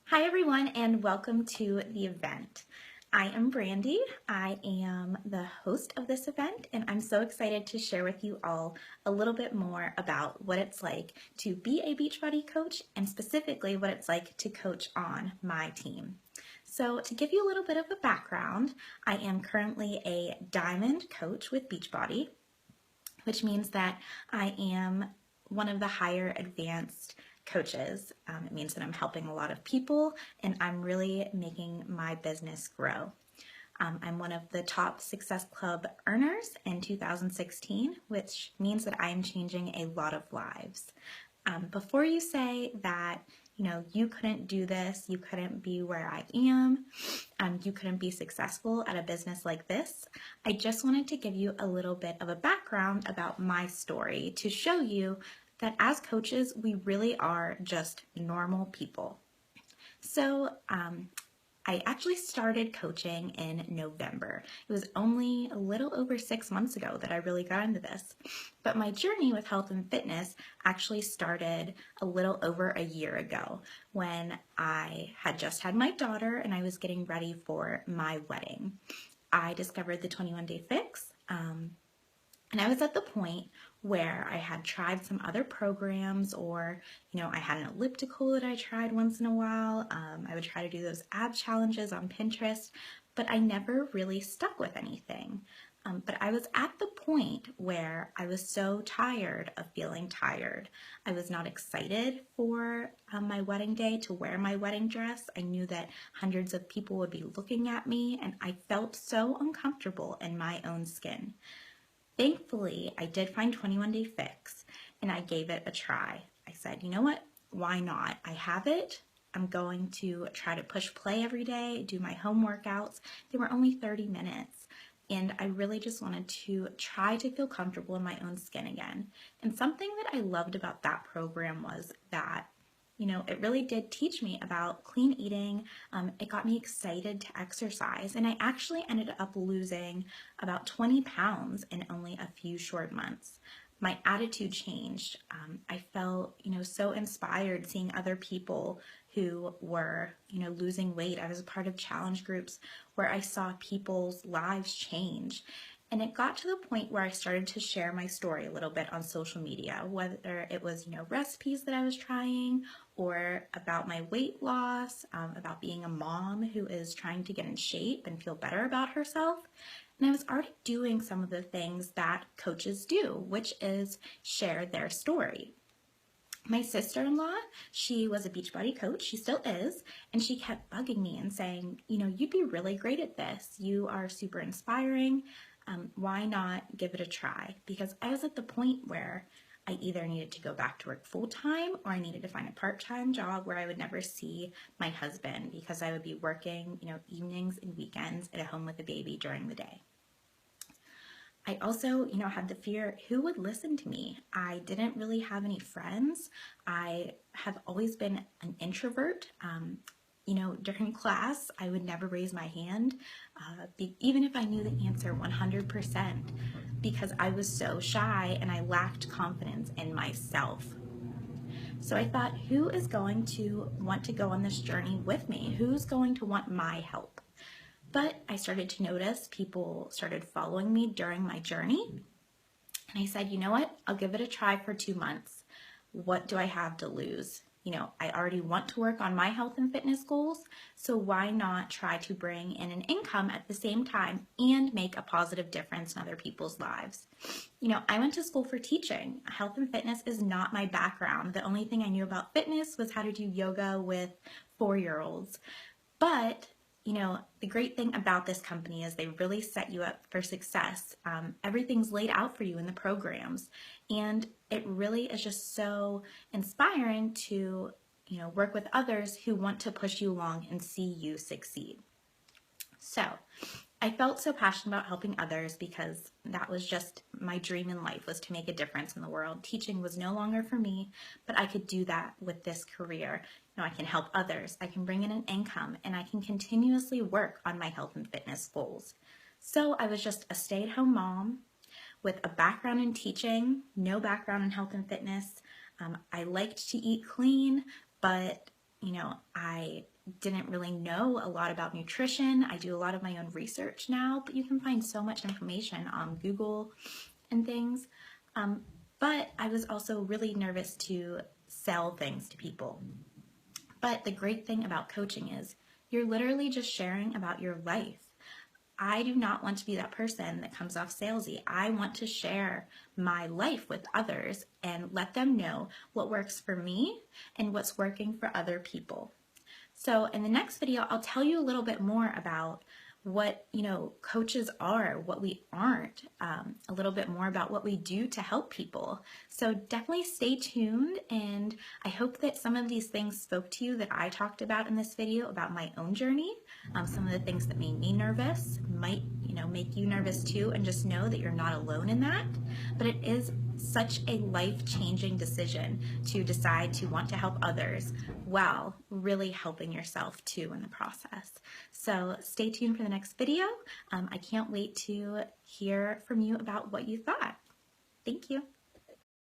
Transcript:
Hi everyone and welcome to the event. I am Brandy. I am the host of this event and I'm so excited to share with you all a little bit more about what it's like to be a Beachbody coach and specifically what it's like to coach on my team. So to give you a little bit of a background, I am currently a diamond coach with Beachbody, which means that I am one of the higher advanced coaches. It means that I'm helping a lot of people and I'm really making my business grow. I'm one of the top Success Club earners in 2016, which means that I am changing a lot of lives. Before you say that, you couldn't do this, you couldn't be where I am, you couldn't be successful at a business like this, I just wanted to give you a little bit of a background about my story to show you that as coaches, we really are just normal people. So I actually started coaching in November. It was only a little over 6 months ago that I really got into this. But my journey with health and fitness actually started a little over a year ago when I had just had my daughter and I was getting ready for my wedding. I discovered the 21 Day Fix. And I was at the point where I had tried some other programs or, I had an elliptical that I tried once in a while. I would try to do those ab challenges on Pinterest, but I never really stuck with anything. But I was at the point where I was so tired of feeling tired. I was not excited for my wedding day to wear my wedding dress. I knew that hundreds of people would be looking at me and I felt so uncomfortable in my own skin. Thankfully, I did find 21 Day Fix and I gave it a try. I said, you know what? Why not? I have it. I'm going to try to push play every day, do my home workouts. They were only 30 minutes. And I really just wanted to try to feel comfortable in my own skin again. And something that I loved about that program was that it really did teach me about clean eating. It got me excited to exercise, and I actually ended up losing about 20 pounds in only a few short months. My attitude changed. I felt, so inspired seeing other people who were, losing weight. I was a part of challenge groups where I saw people's lives change. And it got to the point where I started to share my story a little bit on social media, whether it was, recipes that I was trying or about my weight loss, about being a mom who is trying to get in shape and feel better about herself. And I was already doing some of the things that coaches do, which is share their story. My sister-in-law, she was a Beachbody coach, she still is, and she kept bugging me and saying, you'd be really great at this. You are super inspiring. Why not give it a try? Because I was at the point where I either needed to go back to work full-time or I needed to find a part-time job where I would never see my husband because I would be working, evenings and weekends at home with a baby during the day. I also, had the fear, who would listen to me? I didn't really have any friends. I have always been an introvert. During class, I would never raise my hand, even if I knew the answer 100%, because I was so shy and I lacked confidence in myself. So I thought, who is going to want to go on this journey with me? Who's going to want my help? But I started to notice people started following me during my journey. And I said, you know what? I'll give it a try for 2 months. What do I have to lose? I already want to work on my health and fitness goals, so why not try to bring in an income at the same time and make a positive difference in other people's lives? I went to school for teaching. Health and fitness is not my background. The only thing I knew about fitness was how to do yoga with 4-year-olds. But the great thing about this company is they really set you up for success. Everything's laid out for you in the programs. And it really is just so inspiring to, work with others who want to push you along and see you succeed. So I felt so passionate about helping others because that was just my dream in life, was to make a difference in the world. Teaching was no longer for me, but I could do that with this career. I can help others, I can bring in an income, and I can continuously work on my health and fitness goals. So I was just a stay-at-home mom with a background in teaching, no background in health and fitness. I liked to eat clean, but I didn't really know a lot about nutrition. I do a lot of my own research now, but you can find so much information on Google and things. But I was also really nervous to sell things to people. But the great thing about coaching is you're literally just sharing about your life. I do not want to be that person that comes off salesy. I want to share my life with others and let them know what works for me and what's working for other people. So in the next video, I'll tell you a little bit more about what coaches are, what we aren't, a little bit more about what we do to help people. So definitely stay tuned, and I hope that some of these things spoke to you that I talked about in this video about my own journey. Some of the things that made me nervous might make you nervous too, and just know that you're not alone in that. But it is such a life-changing decision to decide to want to help others while really helping yourself too in the process. So stay tuned for the next video. I can't wait to hear from you about what you thought. Thank you.